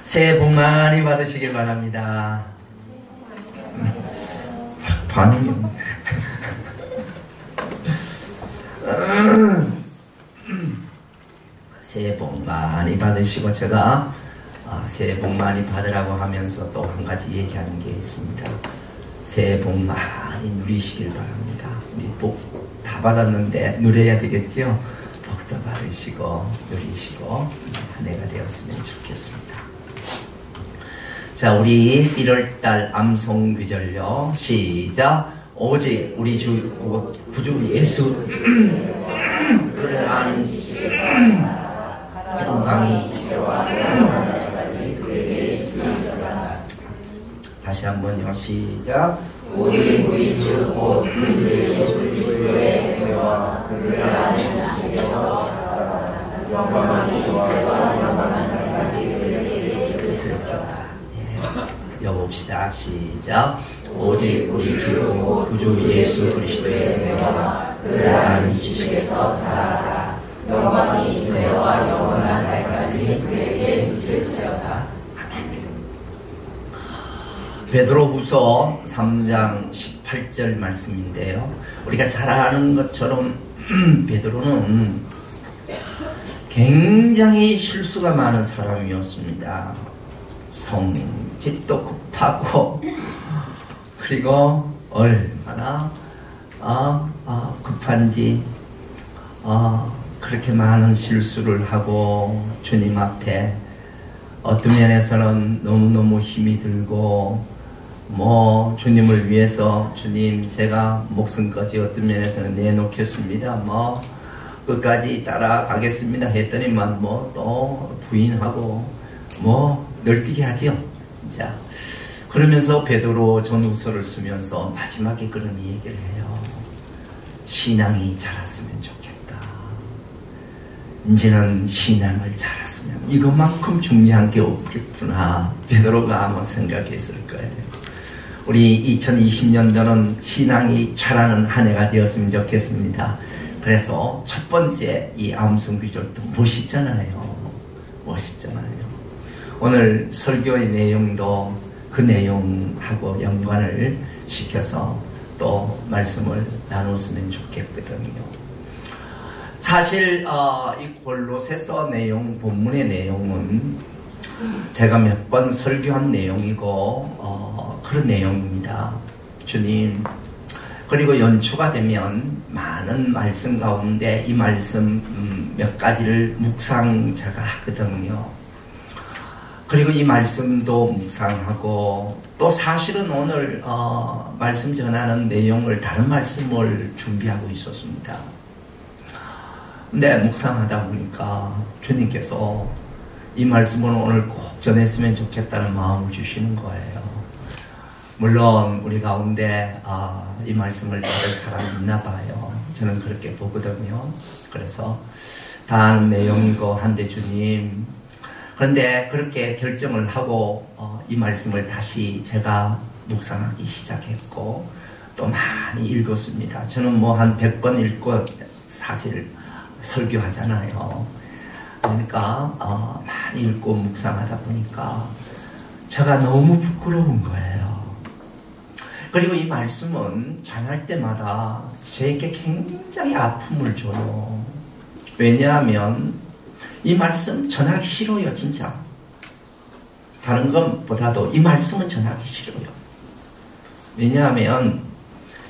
새해 복 많이 받으시길 바랍니다. 반응이 없네. 새해 복 많이 받으시고, 제가 새해 복 많이 받으라고 하면서 또 한 가지 얘기하는 게 있습니다. 새해 복 많이 누리시길 바랍니다. 우리 복 다 받았는데 누려야 되겠죠? 복도 받으시고 누리시고 한 해가 되었으면 좋겠습니다. 자, 우리 1월달 암송귀절요 시작. 오직 우리 주 구주 예수 그를 아는 지식에서 영광이 이제와 영원까지 그에게 있으리라. 다시 한번요 시작. 오직 우리 주 곧 그리스도 예수 그리스도의 교회와 그를 아는 지식에서 영광이 이제와 영원까지 그에게 있으리라. 여봅시다. 시작. 오직 우리 주 곧 구주 예수 그리스도의 교회와 그를 아는 지식에서 자라라. 영광이 이제와 영원한 날까지 그에게 있을지어다. 베드로후서 3장 18절 말씀인데요. 우리가 잘 아는 것처럼 베드로는 굉장히 실수가 많은 사람이었습니다. 성질도 급하고, 그리고 얼마나 급한지 그렇게 많은 실수를 하고 주님 앞에 어떤 면에서는 너무너무 힘이 들고, 주님을 위해서 주님 제가 목숨까지 어떤 면에서는 내놓겠습니다. 끝까지 따라가겠습니다 했더니만 또 부인하고 널뛰게 하지요. 진짜. 그러면서 베드로 전후서를 쓰면서 마지막에 그런 얘기를 해요. 신앙이 자랐으면 좋겠다. 이제는 신앙을 자랐으면 이것만큼 중요한 게 없겠구나. 베드로가 아마 생각했을 거예요. 우리 2020년도는 신앙이 자라는 한 해가 되었으면 좋겠습니다. 그래서 첫 번째 이 암송귀절도 멋있잖아요. 멋있잖아요. 오늘 설교의 내용도 그 내용하고 연관을 시켜서 또 말씀을 나눴으면 좋겠거든요. 사실 이 골로새서 내용, 본문의 내용은 제가 몇 번 설교한 내용이고 그런 내용입니다. 주님, 그리고 연초가 되면 많은 말씀 가운데 이 말씀 몇 가지를 묵상 제가 하거든요. 그리고 이 말씀도 묵상하고, 또 사실은 오늘 말씀 전하는 내용을 다른 말씀을 준비하고 있었습니다. 근데 묵상하다 보니까 주님께서 이 말씀을 오늘 꼭 전했으면 좋겠다는 마음을 주시는 거예요. 물론 우리 가운데 이 말씀을 들을 사람이 있나 봐요. 저는 그렇게 보거든요. 그래서 다 아는 내용이고 한데 주님, 그런데 그렇게 결정을 하고 이 말씀을 다시 제가 묵상하기 시작했고 또 많이 읽었습니다. 저는 한 100번 읽고 사실 설교하잖아요. 그러니까 많이 읽고 묵상하다 보니까 제가 너무 부끄러운 거예요. 그리고 이 말씀은 전할 때마다 저에게 굉장히 아픔을 줘요. 왜냐하면 이 말씀 전하기 싫어요. 진짜. 다른 것보다도 이 말씀은 전하기 싫어요. 왜냐하면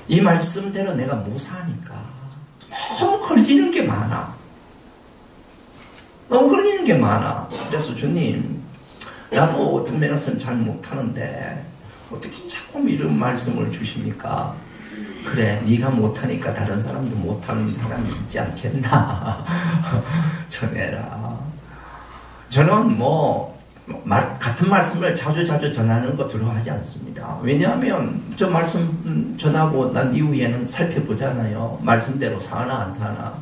이 말씀대로 내가 못 사니까. 너무 걸리는 게 많아. 너무 걸리는 게 많아. 그래서 주님, 나도 어떤 면에서는 잘 못하는데 어떻게 자꾸 이런 말씀을 주십니까? 그래, 네가 못하니까 다른 사람도 못하는 사람이 있지 않겠나. 전해라. 저는 같은 말씀을 자주 전하는 거 두려워하지 않습니다. 왜냐하면 저 말씀 전하고 난 이후에는 살펴보잖아요. 말씀대로 사나 안 사나.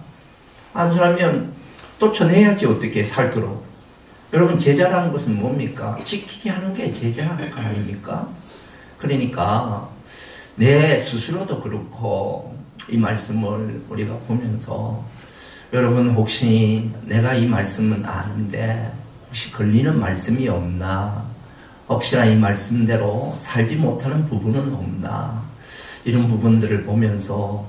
안 살면 또 전해야지 어떻게 살도록. 여러분, 제자라는 것은 뭡니까? 지키게 하는 게 제자가 아닙니까? 그러니까 내 스스로도 그렇고 이 말씀을 우리가 보면서 여러분, 혹시 내가 이 말씀은 아는데 혹시 걸리는 말씀이 없나? 혹시나 이 말씀대로 살지 못하는 부분은 없나? 이런 부분들을 보면서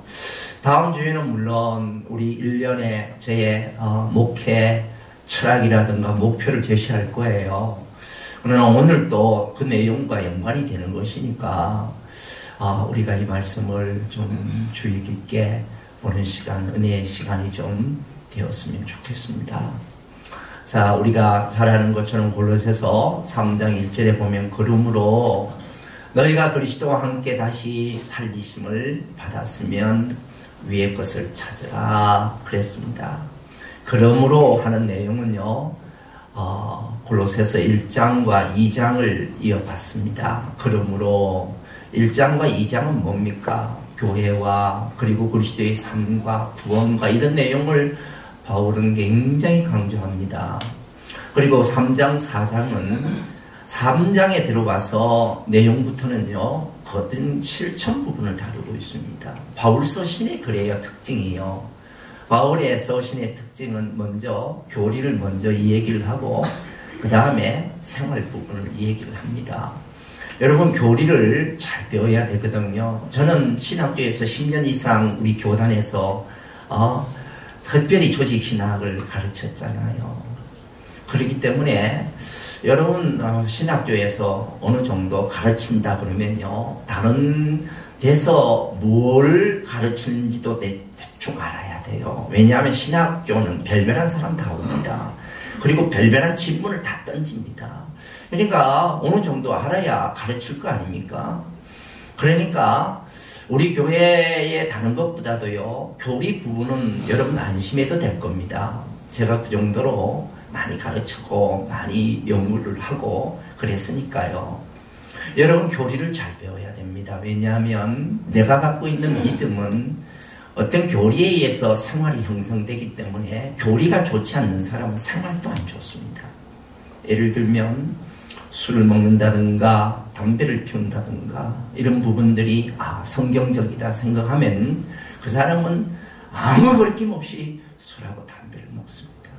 다음 주에는 물론 우리 1년에 저의 목회 철학이라든가 목표를 제시할 거예요. 그러나 오늘 또 그 내용과 연관이 되는 것이니까 우리가 이 말씀을 좀 주의 깊게 보는 시간, 은혜의 시간이 좀 되었으면 좋겠습니다. 자, 우리가 잘 아는 것처럼 골로새서 3장 1절에 보면 그러므로 너희가 그리스도와 함께 다시 살리심을 받았으면 위의 것을 찾으라 그랬습니다. 그러므로 하는 내용은요, 골로새서 1장과 2장을 이어봤습니다. 그러므로 1장과 2장은 뭡니까? 교회와 그리고 그리스도의 삶과 구원과 이런 내용을 바울은 굉장히 강조합니다. 그리고 3장, 4장은 3장에 들어가서 내용부터는요, 거뜬 실천 부분을 다루고 있습니다. 바울 서신의 그래요, 특징이요. 바울의 서신의 특징은 먼저 교리를 먼저 이 얘기를 하고 그 다음에 생활 부분을 이 얘기를 합니다. 여러분, 교리를 잘 배워야 되거든요. 저는 신학교에서 10년 이상 우리 교단에서 특별히 조직신학을 가르쳤잖아요. 그렇기 때문에 여러분 신학교에서 어느 정도 가르친다 그러면요, 다른 데서 뭘 가르치는지도 대충 알아야 돼요. 왜냐하면 신학교는 별별한 사람 다 옵니다. 그리고 별별한 질문을 다 던집니다. 그러니까 어느 정도 알아야 가르칠 거 아닙니까? 그러니까 우리 교회에 다른 것보다도요, 교리 부분은 여러분 안심해도 될 겁니다. 제가 그 정도로 많이 가르치고 많이 연구를 하고 그랬으니까요. 여러분, 교리를 잘 배워야 됩니다. 왜냐하면 내가 갖고 있는 믿음은 어떤 교리에 의해서 생활이 형성되기 때문에 교리가 좋지 않는 사람은 생활도 안 좋습니다. 예를 들면 술을 먹는다든가 담배를 피운다든가 이런 부분들이 성경적이다 생각하면 그 사람은 아무 거리낌 없이 술하고 담배를 먹습니다.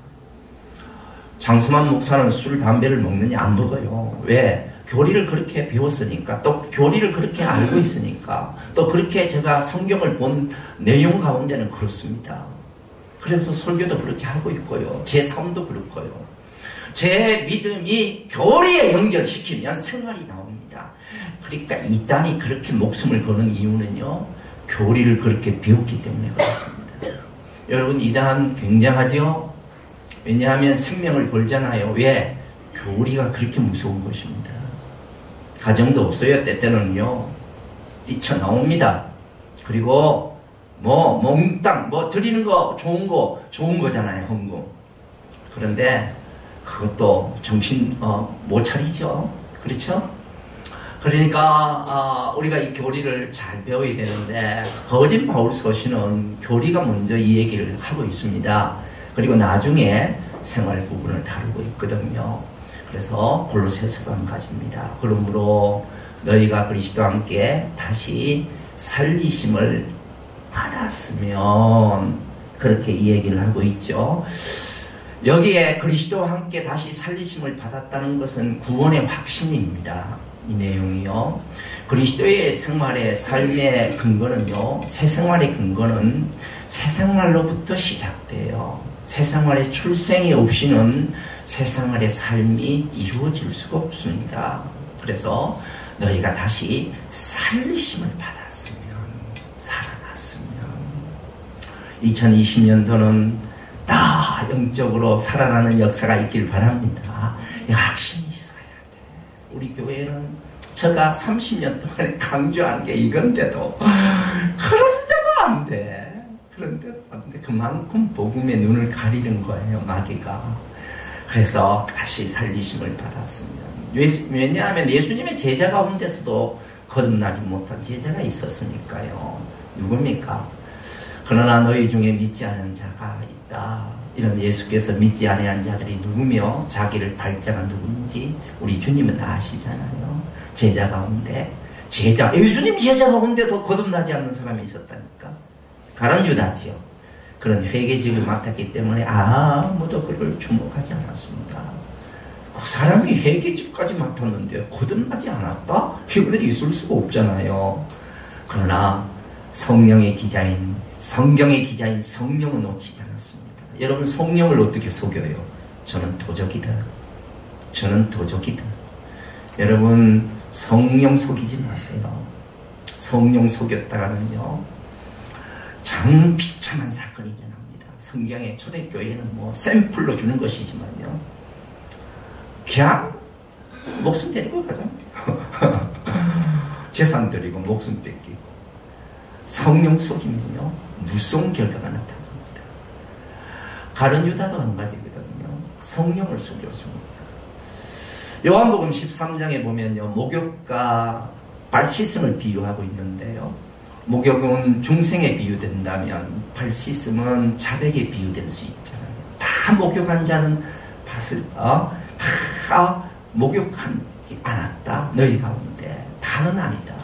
장수만 목사는 술, 담배를 먹느냐? 안 먹어요. 왜? 교리를 그렇게 배웠으니까, 또 교리를 그렇게 알고 있으니까, 또 그렇게 제가 성경을 본 내용 가운데는 그렇습니다. 그래서 설교도 그렇게 하고 있고요. 제 삶도 그렇고요. 제 믿음이 교리에 연결시키면 생활이 나옵니다. 그러니까 이단이 그렇게 목숨을 거는 이유는요, 교리를 그렇게 배웠기 때문에 그렇습니다. 여러분, 이단 굉장하죠? 왜냐하면 생명을 걸잖아요. 왜? 교리가 그렇게 무서운 것입니다. 가정도 없어요. 때때는요, 뛰쳐나옵니다. 그리고 몽땅 드리는 거 좋은 거잖아요. 헌금. 그런데 그것도 정신 못 차리죠. 그렇죠? 그러니까 우리가 이 교리를 잘 배워야 되는데, 거진 바울 서신은 교리가 먼저 이 얘기를 하고 있습니다. 그리고 나중에 생활 부분을 다루고 있거든요. 그래서 골로새서도 한 가지입니다. 그러므로 너희가 그리스도와 함께 다시 살리심을 받았으면, 그렇게 이 얘기를 하고 있죠. 여기에 그리스도와 함께 다시 살리심을 받았다는 것은 구원의 확신입니다. 이 내용이요. 그리스도의 생활의 삶의 근거는요, 새 생활의 근거는 새 생활로부터 시작돼요. 새 생활의 출생이 없이는 새 생활의 삶이 이루어질 수가 없습니다. 그래서 너희가 다시 살리심을 받았으면, 살아났으면, 2020년도는 다 영적으로 살아나는 역사가 있길 바랍니다. 이 확신이 있어야 돼. 우리 교회는 제가 30년 동안 강조한 게 이건데도 그런데도 안 돼. 그런데도 안 돼. 그만큼 복음의 눈을 가리는 거예요, 마귀가. 그래서 다시 살리심을 받았으면. 왜냐하면 예수님의 제자 가운데서도 거듭나지 못한 제자가 있었으니까요. 누굽니까? 그러나 너희 중에 믿지 않은 자가 있다. 이런 예수께서 믿지 아니한 자들이 누구며 자기를 발자가 누군지 우리 주님은 아시잖아요. 제자 가운데 예수님 제자 가운데도 거듭나지 않는 사람이 있었다니까. 가룟 유다지요. 그런 회개직을 맡았기 때문에 아무도 그를 주목하지 않았습니다. 그 사람이 회개직까지 맡았는데 거듭나지 않았다? 이거 있을 수가 없잖아요. 그러나 성령의 기자인, 성경의 기자인 성령은 놓치지 않았습니다. 여러분, 성령을 어떻게 속여요? 저는 도적이다. 저는 도적이다. 여러분, 성령 속이지 마세요. 성령 속였다가는요, 참 비참한 사건이 일어납니다. 성경의 초대교회는 뭐 샘플로 주는 것이지만요, 그냥 목숨 데리고 가자. 재산 드리고 목숨 뺏기고. 성령 속이면요, 무서운 결과가 나타납니다. 가룟 유다도 한 가지거든요. 성령을 속였습니다. 요한복음 13장에 보면요, 목욕과 발 씻음을 비유하고 있는데요, 목욕은 중생에 비유된다면 발 씻음은 자백에 비유될 수 있잖아요. 다 목욕한 자는 다 목욕하지 않았다. 너희 가운데 다는 아니다.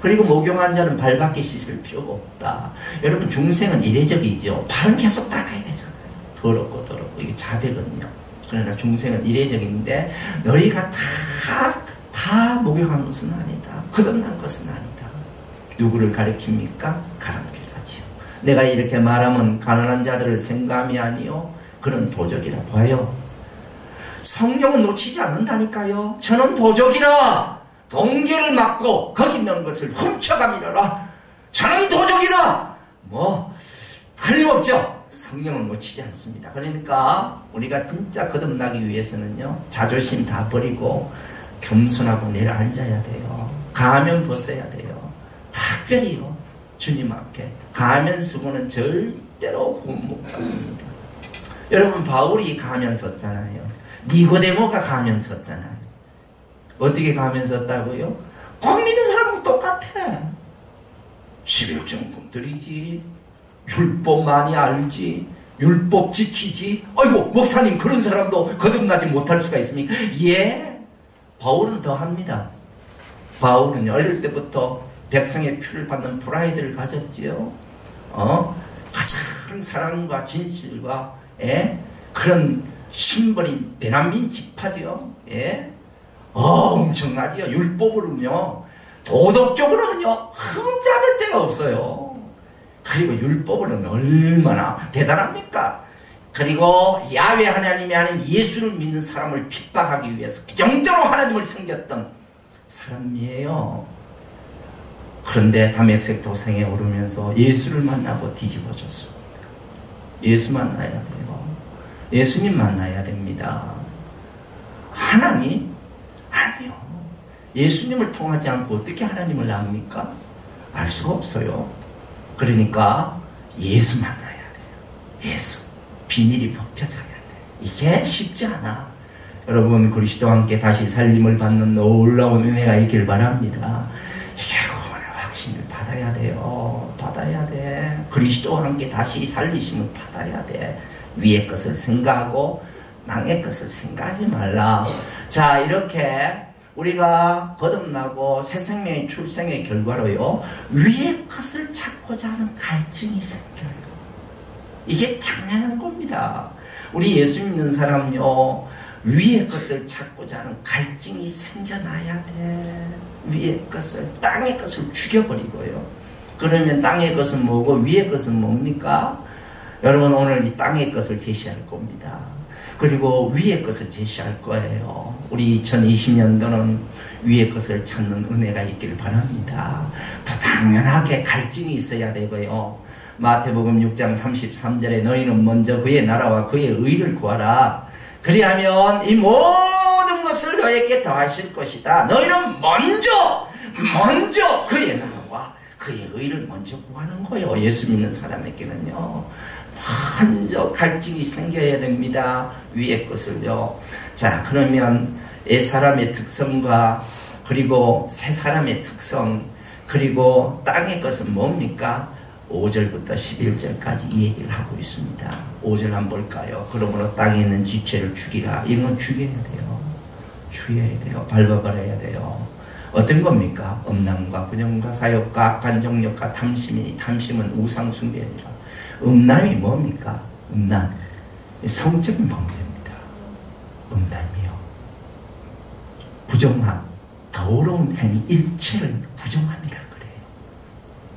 그리고 목욕한 자는 발밖에 씻을 필요가 없다. 여러분, 중생은 이례적이죠. 발은 계속 닦아야 되잖아요. 더럽고 이게 자백은요. 그러나 중생은 이례적인데 너희가 다 목욕한 것은 아니다. 거듭난 것은 아니다. 누구를 가리킵니까? 가난한 자지요. 내가 이렇게 말하면 가난한 자들을 생감이 아니요, 그런 도적이라 봐요. 성령은 놓치지 않는다니까요. 저는 도적이라. 동계를 막고 거기 있는 것을 훔쳐가미라. 저는 도적이다. 뭐 틀림없죠. 성령은 놓치지 않습니다. 그러니까 우리가 진짜 거듭나기 위해서는요, 자존심 다 버리고 겸손하고 내려앉아야 돼요. 가면 벗어야 돼요. 특별히요, 주님 앞에 가면 쓰고는 절대로 구원 못 받습니다. 여러분, 바울이 가면 썼잖아요. 니고데모가 가면 썼잖아요. 어떻게 가면 썼다고요? 꼭 믿는 사람하고 똑같아. 11정금 드리지, 율법 많이 알지, 율법 지키지. 아이고, 목사님, 그런 사람도 거듭나지 못할 수가 있습니까? 예, 바울은 더 합니다. 바울은 어릴 때부터 백성의 표를 받는 프라이드를 가졌지요. 가장 사랑과 진실과 그런 심벌인 베냐민 지파지요. 엄청나지요. 율법으로는요, 도덕적으로는요, 흠잡을 데가 없어요. 그리고 율법은 얼마나 대단합니까? 그리고 야훼 하나님이 아닌 예수를 믿는 사람을 핍박하기 위해서 그 정도로 하나님을 섬겼던 사람이에요. 그런데 다메섹 도상에 오르면서 예수를 만나고 뒤집어졌습니다. 예수 만나야 돼요. 예수님 만나야 됩니다. 하나님? 아니요. 예수님을 통하지 않고 어떻게 하나님을 압니까? 알 수가 없어요. 그러니까 예수 만나야 돼요. 예수. 비닐이 벗겨져야 돼. 이게 쉽지 않아. 여러분, 그리스도와 함께 다시 살림을 받는 놀라운 은혜가 있길 바랍니다. 이게 구원의 확신을 받아야 돼요. 받아야 돼. 그리스도와 함께 다시 살리심을 받아야 돼. 위의 것을 생각하고 땅의 것을 생각하지 말라. 자, 이렇게 우리가 거듭나고 새 생명의 출생의 결과로요, 위의 것을 찾고자 하는 갈증이 생겨요. 이게 당연한 겁니다. 우리 예수 믿는 사람요, 위의 것을 찾고자 하는 갈증이 생겨나야 돼. 위의 것을, 땅의 것을 죽여버리고요. 그러면 땅의 것은 뭐고 위의 것은 뭡니까? 여러분, 오늘 이 땅의 것을 제시할 겁니다. 그리고 위의 것을 제시할 거예요. 우리 2020년도는 위의 것을 찾는 은혜가 있길 바랍니다. 더 당연하게 갈증이 있어야 되고요. 마태복음 6장 33절에 너희는 먼저 그의 나라와 그의 의를 구하라. 그리하면 이 모든 것을 너에게 더하실 것이다. 너희는 먼저 그의 나라와 그의 의를 먼저 구하는 거예요. 예수 믿는 사람에게는요, 먼저 갈증이 생겨야 됩니다. 위의 것을요. 자, 그러면 옛사람의 특성과 그리고 새사람의 특성, 그리고 땅의 것은 뭡니까? 5절부터 11절까지 이 얘기를 하고 있습니다. 5절 한번 볼까요? 그러므로 땅에 있는 지체를 죽이라. 이런 건 죽여야 돼요. 죽여야 돼요. 밟아버려야 돼요. 어떤 겁니까? 음란과 부정과 사욕과 악한 정욕과 탐심이니, 탐심은 우상숭배니라. 음란이 뭡니까? 음란, 성적인 범죄입니다. 음란이요. 부정함, 더러운 행위 일체를 부정함이라 그래요.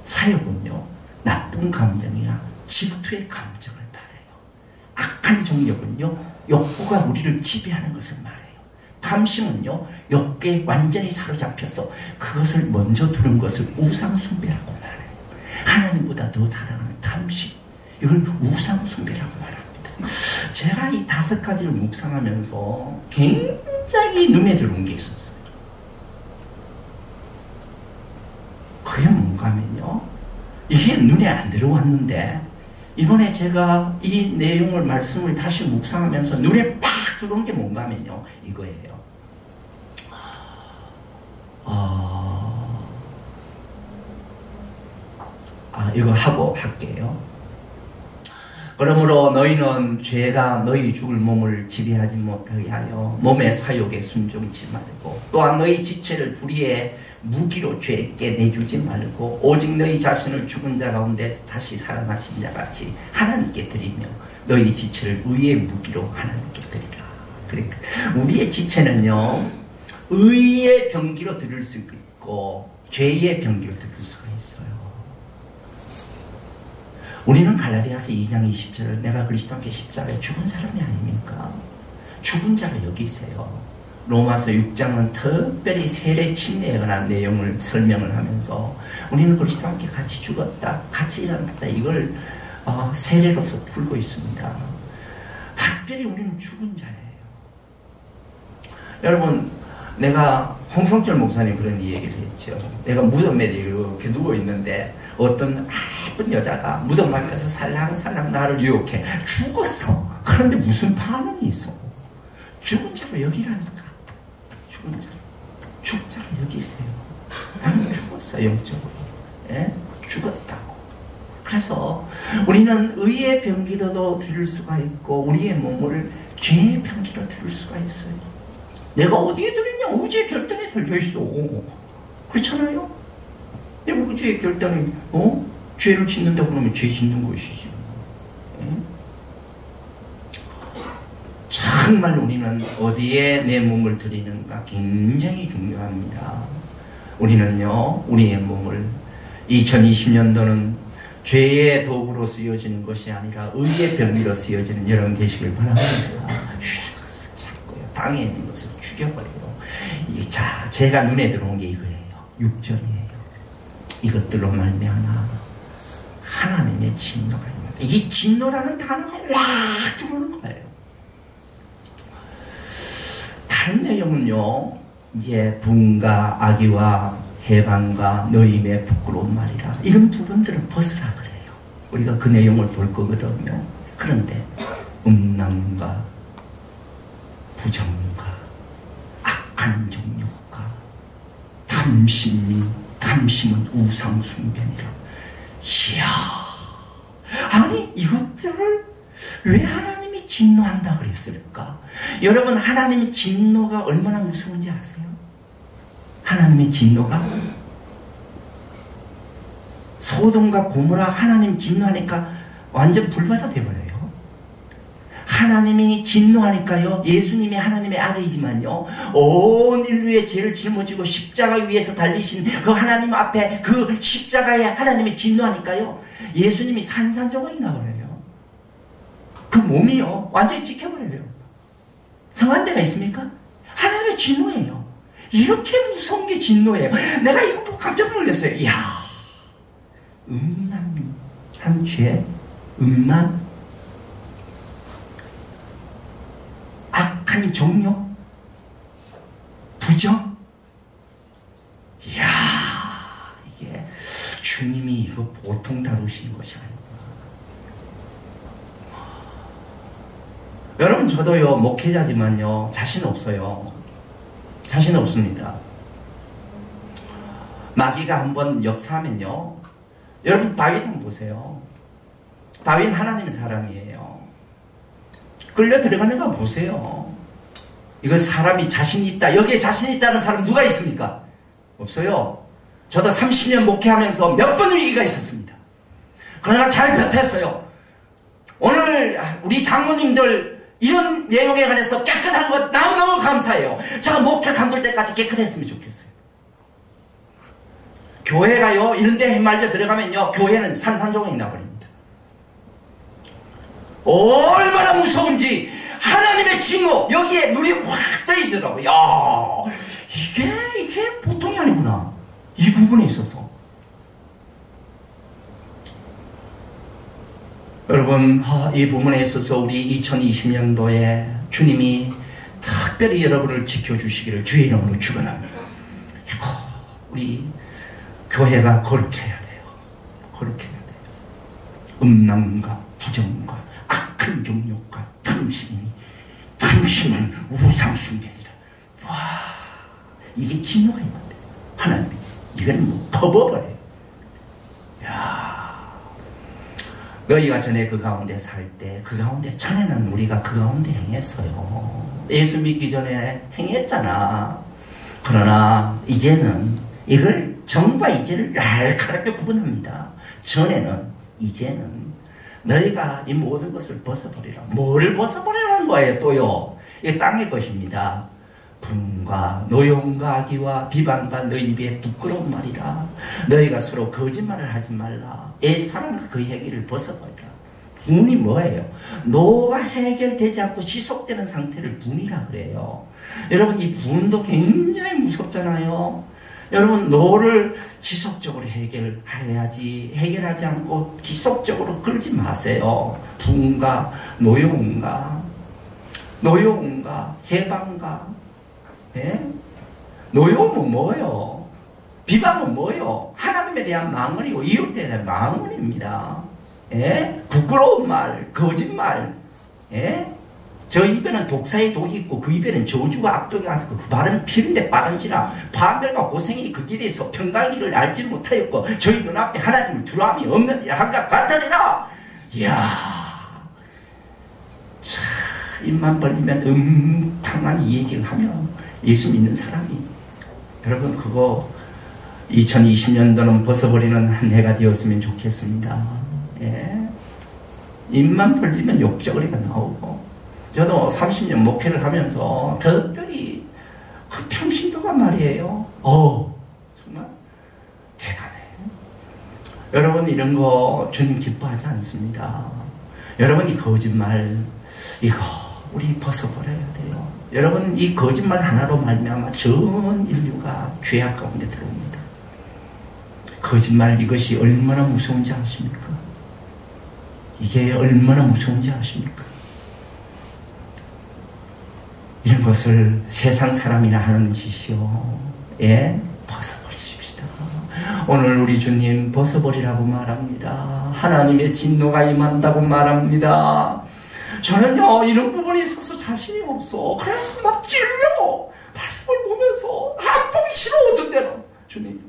사욕은요, 나쁜 감정이나 질투의 감정을 말해요. 악한 정욕은요, 욕구가 우리를 지배하는 것을 말해요. 탐심은요, 욕구에 완전히 사로잡혀서 그것을 먼저 두는 것을 우상숭배라고 말해요. 하나님보다 더 사랑하는 탐심, 이걸 우상숭배라고 말합니다. 제가 이 5가지를 묵상하면서 굉장히 눈에 들어온 게 있었어요. 그게 뭔가 하면요, 이게 눈에 안 들어왔는데 이번에 제가 이 내용을 말씀을 다시 묵상하면서 눈에 팍 들어온 게 뭔가 하면요, 이거예요. 이거 하고 할게요. 그러므로 너희는 죄가 너희 죽을 몸을 지배하지 못하게 하여 몸의 사욕에 순종치 말고, 또한 너희 지체를 불의의 무기로 죄께 내주지 말고, 오직 너희 자신을 죽은 자 가운데 다시 살아나신 자 같이 하나님께 드리며 너희 지체를 의의 무기로 하나님께 드리라. 그러니까 우리의 지체는요, 의의 병기로 드릴 수 있고 죄의 병기로 드릴 수가 있어요. 우리는 갈라디아서 2장 20절을 내가 그리스도께 십자가에 죽은 사람이 아닙니까? 죽은 자를 여기세요. 로마서 6장은 특별히 세례 침례에 관한 내용을 설명을 하면서 우리는 그리스도와 함께 같이 죽었다, 같이 일어났다, 이걸 세례로서 풀고 있습니다. 특별히 우리는 죽은 자예요. 여러분, 내가 홍성철 목사님 그런 얘기를 했죠. 내가 무덤에 이렇게 누워있는데 어떤 예쁜 여자가 무덤 밖에서 살랑살랑 나를 유혹해. 죽었어. 그런데 무슨 반응이 있어? 죽은 자로 여기라니까. 죽은 자로. 죽은 자로 여기세요. 나는 죽었어, 영적으로. 예? 죽었다고. 그래서 우리는 의의 병기로도 드릴 수가 있고 우리의 몸을 죄의 병기로 드릴 수가 있어요. 내가 어디에 들었냐? 우주의 결단에 달려있어. 그렇잖아요? 내 우주의 결단이 죄를 짓는다 그러면 죄 짓는 것이지. 정말 우리는 어디에 내 몸을 드리는가 굉장히 중요합니다. 우리는요, 우리의 몸을 2020년도는 죄의 도구로 쓰여지는 것이 아니라 의의 병기로 쓰여지는 여러분 되시길 바랍니다. 죄의 것을 찾고요, 땅에 있는 것을 죽여버려요. 자, 제가 눈에 들어온 게 이거예요. 6절이에요. 이것들로 말미암아 하나님의 진노가 있는, 이 진노라는 단어가 와 들어오는 거예요. 다른 내용은요, 이제 분과 악의와 해방과 너희의 부끄러운 말이라, 이런 부분들은 벗으라 그래요. 우리가 그 내용을 볼 거거든요. 그런데 음란과 부정과 악한 정욕과 탐심은 우상숭배니라. 이야, 아니 이것들을 왜 하나님이 진노한다 그랬을까? 여러분, 하나님의 진노가 얼마나 무서운지 아세요? 하나님의 진노가, 소돔과 고모라 하나님 진노하니까 완전 불바다 돼버려요. 하나님이 진노하니까요, 예수님이 하나님의 아들이지만요, 온 인류의 죄를 짊어지고 십자가 위에서 달리신 그 하나님 앞에 그 십자가에 하나님이 진노하니까요, 예수님이 산산조각이 나버려요. 그 몸이요 완전히 찍혀버려요. 성한 데가 있습니까? 하나님의 진노예요. 이렇게 무서운 게 진노예요. 내가 이거 보고 깜짝 놀랐어요. 이야, 음란한 죄, 음란, 악한 정욕, 부정. 이야, 이게 주님이 이거 보통 다루시는 것이 아니구나. 여러분, 저도요 목회자지만요 자신 없어요. 자신 없습니다. 마귀가 한번 역사하면요, 여러분 다윗 한번 보세요. 다윗 하나님의 사람이에요. 끌려 들어가는 거 보세요. 이거 사람이 자신 있다, 여기에 자신 있다는 사람 누가 있습니까? 없어요. 저도 30년 목회하면서 몇 번 위기가 있었습니다. 그러나 잘 버텼어요. 오늘 우리 장모님들 이런 내용에 관해서 깨끗한 것 너무너무 감사해요. 제가 목회 감돌 때까지 깨끗했으면 좋겠어요. 교회가요, 이런 데 휘말려 들어가면요, 교회는 산산조각이 나버립니다. 얼마나 무서운지, 하나님의 징후, 여기에 눈이 확 떠있더라고요. 야, 이게 보통이 아니구나. 이 부분에 있어서. 여러분, 이 부분에 있어서 우리 2020년도에 주님이 특별히 여러분을 지켜주시기를 주의 이름으로 축원합니다. 우리 교회가 거룩해야 돼요. 거룩해야 돼요. 음란과 부정과 악한 정욕과 탐심은 우상숭배니라. 와, 이게 진노가 있는데 하나님이 이거는 뭐 퍼버버려요. 야, 너희가 전에 그 가운데 살 때, 그 가운데 전에는 우리가 그 가운데 행했어요. 예수 믿기 전에 행했잖아. 그러나 이제는 이걸 정과 이제를 날카롭게 구분합니다. 전에는, 이제는 너희가 이 모든 것을 벗어버리라. 뭐를 벗어버리라는 거예요, 또요? 이 땅의 것입니다. 분과 노용과 악의와 비방과 너희 입에 부끄러운 말이라. 너희가 서로 거짓말을 하지 말라. 옛사람과 그 얘기를 벗어버리라. 분이 뭐예요? 노가 해결되지 않고 지속되는 상태를 분이라 그래요. 여러분, 이 분도 굉장히 무섭잖아요. 여러분, 노를 지속적으로 해결해야지, 해결하지 않고 지속적으로 끌지 마세요. 분과 노용과 해방과, 예? 노용은 뭐예요? 비방은 뭐예요? 하나님에 대한 망언이고 이웃에 대한 망언입니다. 예? 부끄러운 말, 거짓말, 예? 저 입에는 독사의 독이 있고 그 입에는 저주와 악독이 있고 그 발은 피는데 빠른지라 파멸과 고생이 그 길에서 평강의 길을 알지 못하였고 저희 눈앞에 하나님을 두려움이 없느니라 한가 같으리라. 이야, 참 입만 벌리면 음탕한 이 얘기를 하면 예수 믿는 사람이, 여러분 그거 2020년도는 벗어버리는 한 해가 되었으면 좋겠습니다. 예? 입만 벌리면 욕적거리가 나오고, 저도 30년 목회를 하면서 특별히 그 평신도가 말이에요. 정말 대단해. 여러분, 이런 거 주님 기뻐하지 않습니다. 여러분, 이 거짓말 이거 우리 벗어버려야 돼요. 여러분, 이 거짓말 하나로 말미암아 전 인류가 죄악 가운데 들어옵니다. 거짓말 이것이 얼마나 무서운지 아십니까? 이게 얼마나 무서운지 아십니까? 이런 것을 세상 사람이나 하는 짓이요. 예? 벗어버리십시다. 오늘 우리 주님 벗어버리라고 말합니다. 하나님의 진노가 임한다고 말합니다. 저는요, 이런 부분에 있어서 자신이 없어. 그래서 막 찔려. 말씀을 보면서 안 보기 싫어, 어떤 때는. 주님,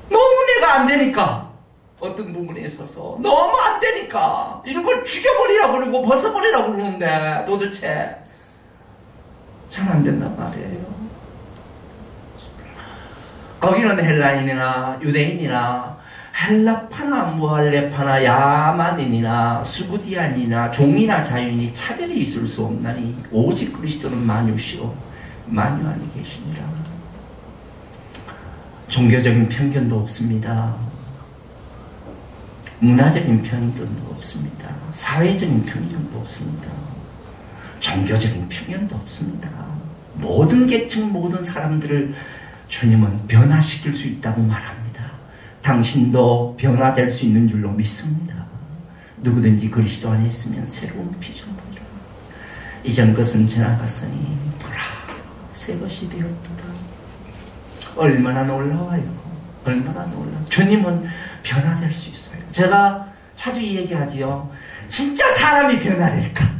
너무 내가 안 되니까, 어떤 부분에 있어서 너무 안 되니까 이런 걸 죽여버리라고 그러고 벗어버리라고 그러는데 도대체 잘 안 된단 말이에요. 거기는 헬라인이나 유대인이나 헬라파나 무할레파나 야만인이나 수구디안이나 종이나 자유인이 차별이 있을 수 없나니 오직 그리스도는 만유시오 만유 안에 계시니라. 종교적인 편견도 없습니다. 문화적인 편견도 없습니다. 사회적인 편견도 없습니다. 종교적인 편견도 없습니다. 모든 계층 모든 사람들을 주님은 변화시킬 수 있다고 말합니다. 당신도 변화될 수 있는 줄로 믿습니다. 누구든지 그리스도 안에 있으면 새로운 피조물이라. 이전 것은 지나갔으니 보라 새 것이 되었도다. 얼마나 놀라워요. 얼마나 놀라워요. 주님은 변화될 수 있어요. 제가 자주 이 얘기하지요. 진짜 사람이 변화될까?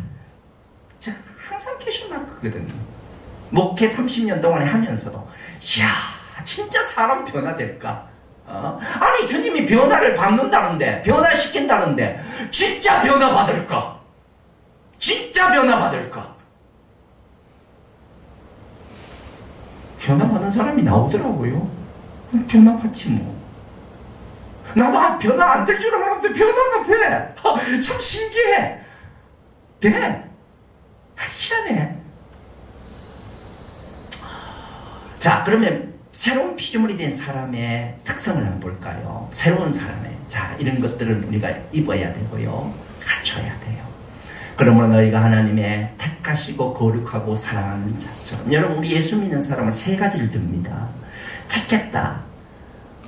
제가 항상 퀘션마크거든요. 목회 30년 동안에 하면서도 이야 진짜 사람 변화될까? 아니 주님이 변화를 받는다는데 변화시킨다는데 진짜 변화받을까? 진짜 변화받을까? 변화받는 사람이 나오더라고요. 변화받지 뭐. 나도 변화 안 될 줄 알았는데 변화가 돼. 참 신기해. 돼. 희한해. 자, 그러면 새로운 피조물이 된 사람의 특성을 한번 볼까요? 새로운 사람의. 자, 이런 것들을 우리가 입어야 되고요. 갖춰야 돼요. 그러므로 너희가 하나님의 택하시고 거룩하고 사랑하는 자처럼. 여러분, 우리 예수 믿는 사람은 세 가지를 듭니다. 택했다.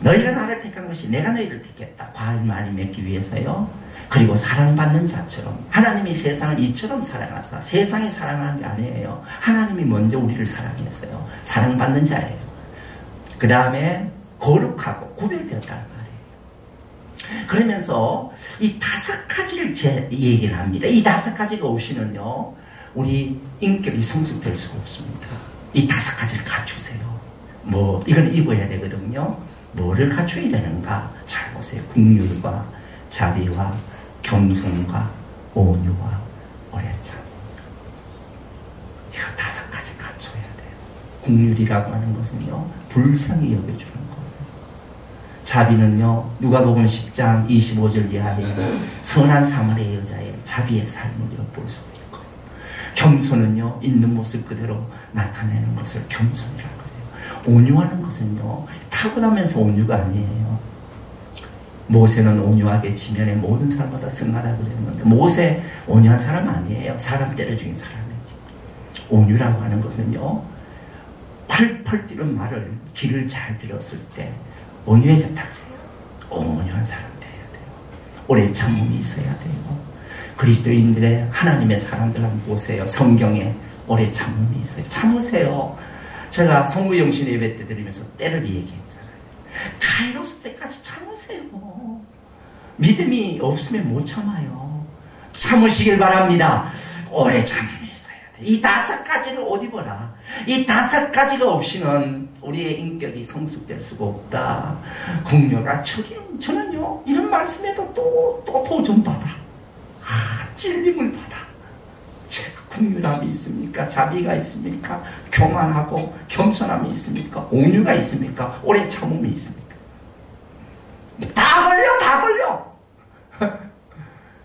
너희가 나를 택한 것이 내가 너희를 택했다. 과일 많이 맺기 위해서요. 그리고 사랑받는 자처럼. 하나님이 세상을 이처럼 사랑하사. 세상이 사랑하는 게 아니에요. 하나님이 먼저 우리를 사랑했어요. 사랑받는 자예요. 그 다음에 거룩하고 구별되었다는 말이에요. 그러면서 이 5가지를 얘기를 합니다. 이 5가지가 없이는요, 우리 인격이 성숙될 수가 없습니다. 이 5가지를 갖추세요. 이건 입어야 되거든요. 뭐를 갖춰야 되는가? 잘 보세요. 긍휼과 자비와 겸손과 온유와 오래 참. 이거 5가지 갖춰야 돼요. 긍휼이라고 하는 것은요, 불쌍히 여겨주는 거예요. 자비는요, 누가복음 10장 25절 이하에 선한 사마리아 여자의 자비의 삶을 엿볼 수 있고요. 겸손은요, 있는 모습 그대로 나타내는 것을 겸손이라고 해요. 온유하는 것은요, 타고나면서 온유가 아니에요. 모세는 온유하게 지면에 모든 사람보다 승하다고 그랬는데, 모세 온유한 사람 아니에요. 사람 때려 죽인 사람이지. 온유라고 하는 것은요, 펄펄 뛰는 말을 귀를 잘 들었을 때 온유해졌다 그래요. 온유한 사람 돼야 돼요. 오래 참음이 있어야 돼요. 그리스도인들의 하나님의 사람들 한번 보세요. 성경에 오래 참음이 있어요. 참으세요. 제가 송무영신 예배 때 드리면서 때를 얘기했잖아요. 카이로스 때까지 참으세요. 믿음이 없으면 못 참아요. 참으시길 바랍니다. 오래 참음이 있어야 돼. 이 5가지를 옷 입어라. 이 5가지가 없이는 우리의 인격이 성숙될 수가 없다. 국녀가 저는요, 이런 말씀에도 또 도전 받아. 찔림을 받아. 긍휼함이 있습니까? 자비가 있습니까? 교만하고 겸손함이 있습니까? 온유가 있습니까? 오래 참음이 있습니까? 다 걸려!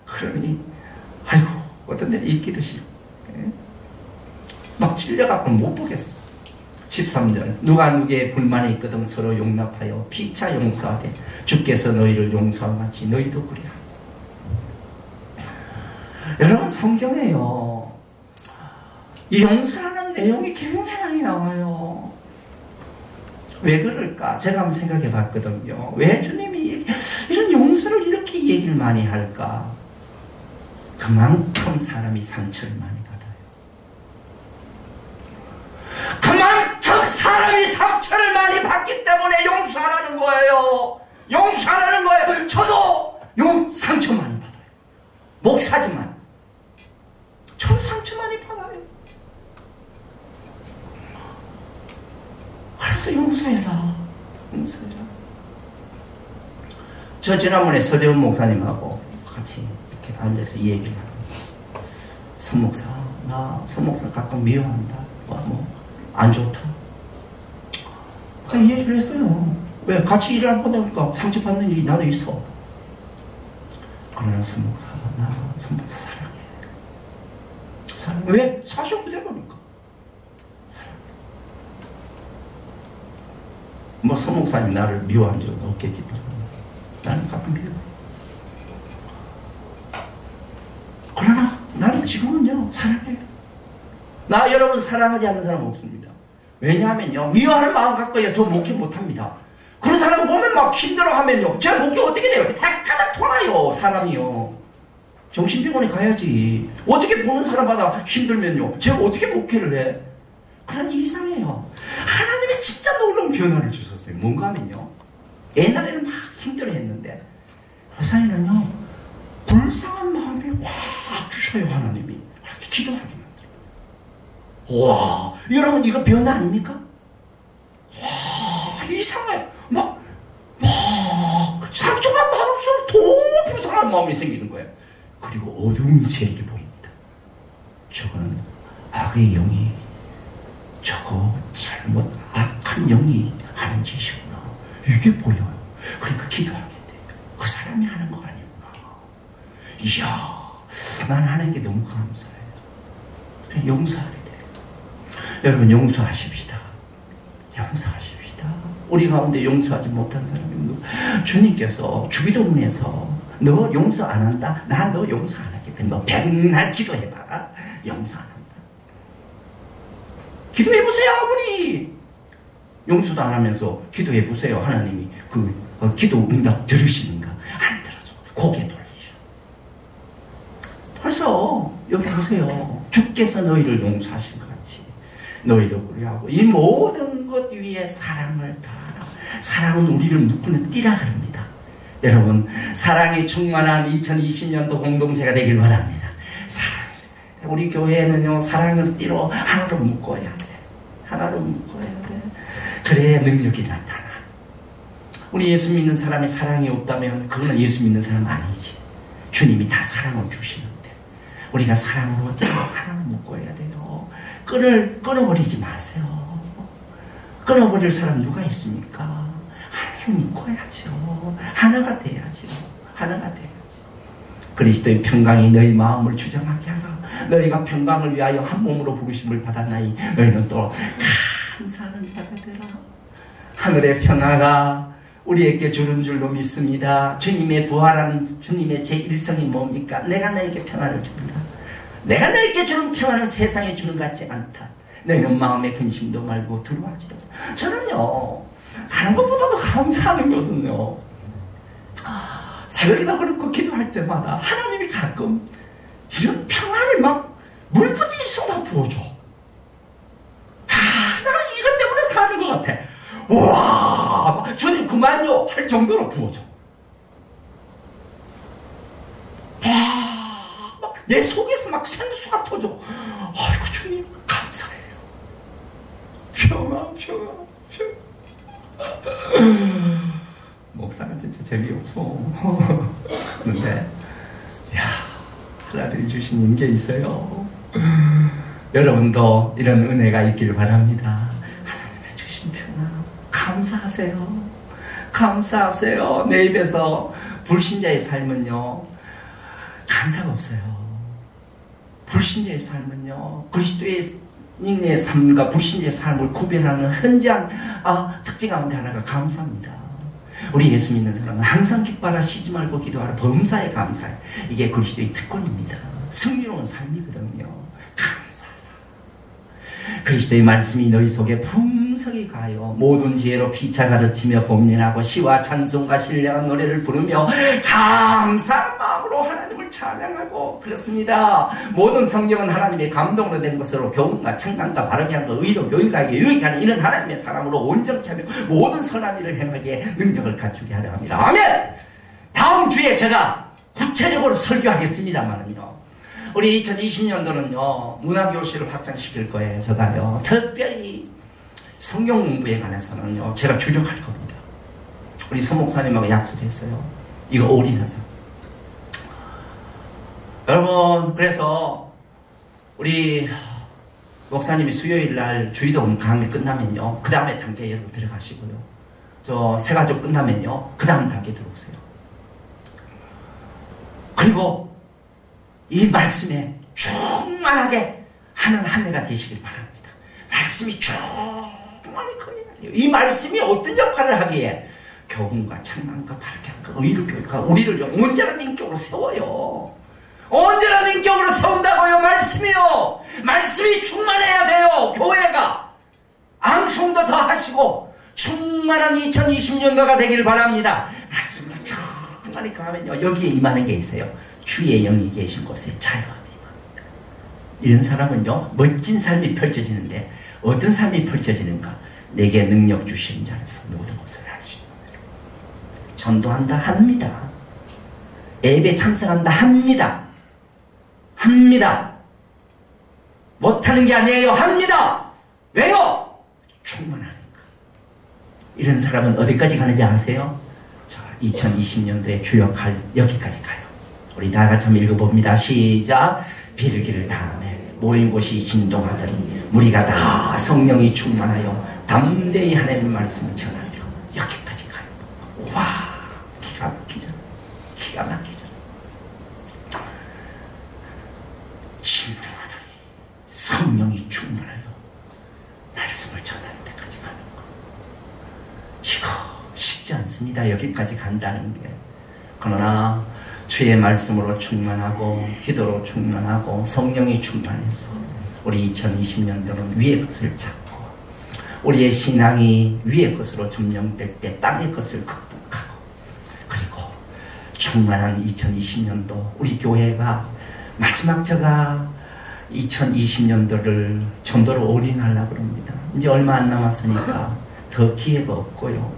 그러니, 아이고, 어떤 데는 읽기도 싫어. 막 찔려갖고 못 보겠어. 13절. 누가 누구의 불만이 있거든 서로 용납하여 피차 용서하되 주께서 너희를 용서한 같이 너희도 그래. 여러분, 성경에요, 이 용서하는 내용이 굉장히 많이 나와요. 왜 그럴까? 제가 한번 생각해 봤거든요. 왜 주님이 이런 용서를 이렇게 얘기를 많이 할까? 그만큼 사람이 상처를 많이 받아요. 그만큼 사람이 상처를 많이 받기 때문에 용서하라는 거예요. 용서하라는 거예요. 저도 상처 많이 받아요. 목사지만 저도 상처 많이 받아요. 그래서 용서해라. 저 지난번에 서대원 목사님하고 같이 이렇게 앉아서 이 얘기를 하고, 선 목사, 나 선 목사 가끔 미워한다. 안 좋다. 이 얘기를 했어요. 왜? 같이 일을 하다 보니까 상처받는 일이 나도 있어. 그러나 선 목사가 나 선 목사 사랑해. 왜? 사실 그대로니까. 선 목사님 나를 미워한 적은 없겠지만 나는 가끔 미워해. 그러나 나는 지금은요, 사랑해요. 나 여러분 사랑하지 않는 사람 없습니다. 왜냐하면요, 미워하는 마음 갖고요, 저 목회 못합니다. 그런 사람 보면 막 힘들어하면요, 제 목회 어떻게 돼요? 핵가닥 돌아요, 사람이요. 정신병원에 가야지. 어떻게 보는 사람마다 힘들면요, 제가 어떻게 목회를 해? 그런 일이 이상해요. 하나님이 진짜 놀라운 변화를 주셨어요. 뭔가 하면요, 옛날에는 막 힘들어했는데 요새는요, 불쌍한 마음을 확 주셔요. 하나님이 그렇게 기도하게 만들어요. 와, 여러분, 이거 변화 아닙니까? 와, 이상해요. 막 상처만 받을수록 더 불쌍한 마음이 생기는 거예요. 그리고 어두운 세력이 보입니다. 저거는 악의 영이, 저거 잘못 악한 영이 하는 짓이구나, 이게 보여요. 그러니까 기도하게 돼요. 사람이 하는 거 아니구나. 이야, 난 하나님께 너무 감사해요. 그냥 용서하게 돼요. 여러분, 용서하십시다. 용서하십시다. 우리 가운데 용서하지 못한 사람이 주님께서 주기도문에서 너 용서 안 한다? 난 너 용서 안 할게. 너 백날 기도해봐라. 용서 안 한다. 기도해보세요, 아버지. 용서도 안 하면서 기도해보세요. 하나님이 기도 응답 들으시는가? 안 들어줘. 고개 돌리셔. 벌써 여기 보세요. 주께서 너희를 용서하신 것 같이 너희도 그래하고 이 모든 것 위에 사랑을 더하라. 사랑은 우리를 묶는 띠라 그럽니다. 여러분, 사랑이 충만한 2020년도 공동체가 되길 바랍니다. 사랑이 있어야 돼. 우리 교회는요, 사랑을 띠로 하나로 묶어야 돼. 하나로 묶어야 돼. 그래야 능력이 나타나. 우리 예수 믿는 사람이 사랑이 없다면 그거는 예수 믿는 사람 아니지. 주님이 다 사랑을 주시는데 우리가 사랑으로 띠로 하나로 묶어야 돼요. 끊어버리지 마세요. 끊어버릴 사람 누가 있습니까? 하나님 묶어야죠. 하나가 돼야죠. 하나가 돼야죠. 그리스도의 평강이 너희 마음을 주장하게 하라. 너희가 평강을 위하여 한 몸으로 부르심을 받았나니 너희는 또 감사하는 자가 되라. 하늘의 평화가 우리에게 주는 줄로 믿습니다. 주님의 부활하는 주님의 제1성이 뭡니까? 내가 너에게 평화를 줍니다. 내가 너에게 주는 평화는 세상에 주는 것 같지 않다. 너희는 마음의 근심도 말고 두려워하지도 않다. 저는요, 다른 것보다도 감사하는 것은요, 새벽에도 그렇고 기도할 때마다 하나님이 가끔 이런 평화를 막 물부듯이 쏟아 부어줘. 나는 이것 때문에 사는 것 같아. 와, 주님 그만요 할 정도로 부어줘. 막 내 속에서 막 생수가 터져. 아이고 주님 감사해요. 평화. 목사는 진짜 재미없어. 근데 하나님이 주신 인게 있어요. 여러분도 이런 은혜가 있길 바랍니다. 하나님의 주신 평화 감사하세요. 감사하세요. 내 입에서 불신자의 삶은요, 감사가 없어요. 불신자의 삶은요, 그리스도인의 삶과 불신자의 삶을 구별하는 현저한 특징 가운데 하나가 감사입니다. 우리 예수 믿는 사람은 항상 기뻐하라, 쉬지 말고 기도하라, 범사에 감사해. 이게 그리스도의 특권입니다. 승리로운 삶이거든요. 감사하라. 그리스도의 말씀이 너희 속에 풍성히 가요. 모든 지혜로 피차 가르치며 고민하고 시와 찬송과 신령한 노래를 부르며 감사한 마음으로 하나님을 찬양하고 그렇습니다. 모든 성경은 하나님의 감동으로 된 것으로 교훈과 청강과 바르게 함과 의로 교육하게 유익하는 이런 하나님의 사람으로 온전케 하며 모든 선한 일을 행하기에 능력을 갖추게 하려 합니다. 아멘! 다음 주에 제가 구체적으로 설교하겠습니다만은요, 우리 2020년도는요, 문화교실을 확장시킬 거예요. 제가요, 특별히 성경 공부에 관해서는요, 제가 주력할 겁니다. 우리 서 목사님하고 약속했어요. 이거 올인하자. 여러분, 그래서 우리 목사님이 수요일 날 주의동 강의 끝나면요, 그 다음에 단계 여러분 들어가시고요. 저 새가족 끝나면요, 그 다음 단계 들어오세요. 그리고 이 말씀에 충만하게 하는 한 해가 되시길 바랍니다. 말씀이 충만히 커요. 이 말씀이 어떤 역할을 하기에 교훈과 책망과 바르게 한과 의로 교육과 우리를 온전한 인격으로 세워요. 온전한 인격으로 세운다고요. 말씀이요. 말씀이 충만해야 돼요. 교회가 앙송도 더 하시고 충만한 2020년도가 되길 바랍니다. 말씀으로 충만히 가면요, 여기에 임하는 게 있어요. 주의 영이 계신 곳에 자유함이 임합니다. 이런 사람은요, 멋진 삶이 펼쳐지는데 어떤 삶이 펼쳐지는가? 내게 능력 주시는 자에서 모든 것을 할 수 있는 거예요. 전도한다 합니다. 예배 참석한다 합니다. 못하는 게 아니에요. 합니다. 왜요? 충만하니까. 이런 사람은 어디까지 가는지 아세요? 자, 2020년도에 주역할 여기까지 가요. 우리 다 같이 한번 읽어봅니다. 시작. 비르기를 다음에 모인 곳이 진동하더니 무리가 다 성령이 충만하여 담대히 하나님 말씀을 전하며 여기까지 가요. 와, 기가 막히죠. 성령이 충만해요. 말씀을 전하는 데까지 가는 거. 이거 쉽지 않습니다. 여기까지 간다는 게. 그러나 주의 말씀으로 충만하고 기도로 충만하고 성령이 충만해서 우리 2020년도는 위의 것을 찾고 우리의 신앙이 위의 것으로 점령될 때 땅의 것을 극복하고 그리고 충만한 2020년도 우리 교회가 마지막 제가 2020년도를 전도로 올인하려고 합니다. 이제 얼마 안 남았으니까 더 기회가 없고요.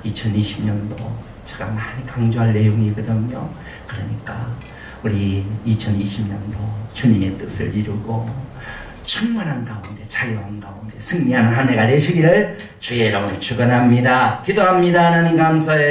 2020년도 제가 많이 강조할 내용이거든요. 그러니까 우리 2020년도 주님의 뜻을 이루고 충만한 가운데 자유한 가운데 승리하는 한 해가 되시기를 주의 이름으로 축원합니다. 기도합니다. 하나님 감사해요.